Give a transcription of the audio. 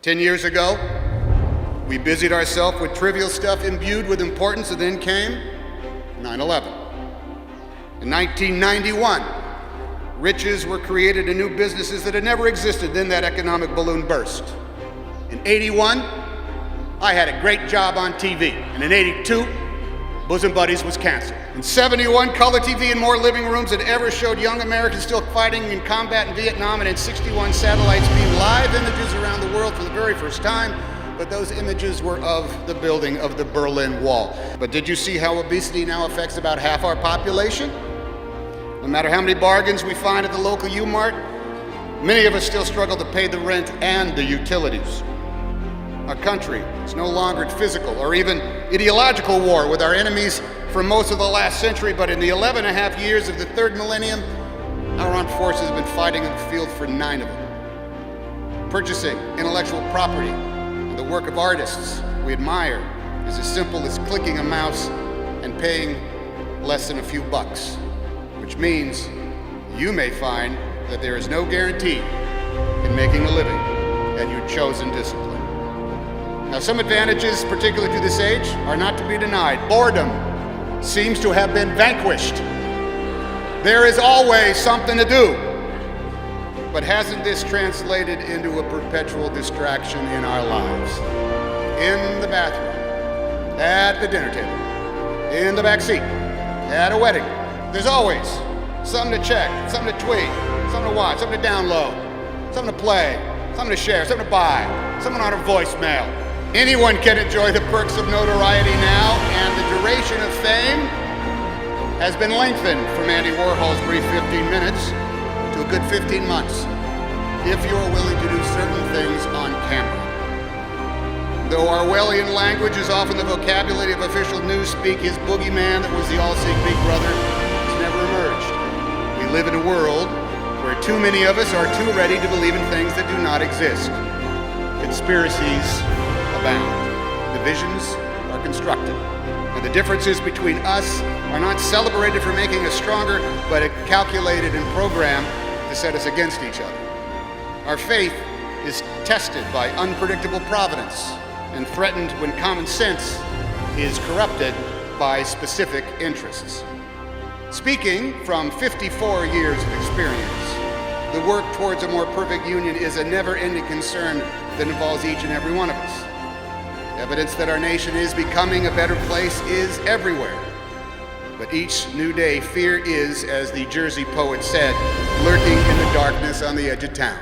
10 years ago, we busied ourselves with trivial stuff imbued with importance, and then came 9/11. In 1991, riches were created in new businesses that had never existed. Then that economic balloon burst. In 81, I had a great job on TV. And in 82, Bosom Buddies was canceled. In 71, color TV in more living rooms than ever showed young Americans still fighting in combat in Vietnam. And in 61, satellites beamed live images around the world for the very first time. But those images were of the building of the Berlin Wall. But did you see how obesity now affects about half our population? No matter how many bargains we find at the local U-Mart, many of us still struggle to pay the rent and the utilities. Our country is no longer at physical or even ideological war with our enemies for most of the last century, but in the 11 and a half years of the third millennium, our armed forces have been fighting in the field for 9 of them. Purchasing intellectual property and the work of artists we admire is as simple as clicking a mouse and paying less than a few bucks, which means you may find that there is no guarantee in making a living at your chosen discipline. Now, some advantages, particularly to this age, are not to be denied. Boredom seems to have been vanquished. There is always something to do. But hasn't this translated into a perpetual distraction in our lives? In the bathroom, at the dinner table, in the back seat, at a wedding. There's always something to check, something to tweet, something to watch, something to download, something to play, something to share, something to buy, someone on a voicemail. Anyone can enjoy the perks of notoriety now, and the duration of fame has been lengthened from Andy Warhol's brief 15 minutes to a good 15 months, if you're willing to do certain things on camera. Though Orwellian language is often the vocabulary of official newspeak, his boogeyman that was the all-seeing Big Brother has never emerged. We live in a world where too many of us are too ready to believe in things that do not exist. Conspiracies abound. Divisions are constructed. And the differences between us are not celebrated for making us stronger, but calculated and programmed to set us against each other. Our faith is tested by unpredictable providence and threatened when common sense is corrupted by specific interests. Speaking from 54 years of experience, the work towards a more perfect union is a never-ending concern that involves each and every one of us. Evidence that our nation is becoming a better place is everywhere. But each new day, fear is, as the Jersey poet said, lurking in the darkness on the edge of town.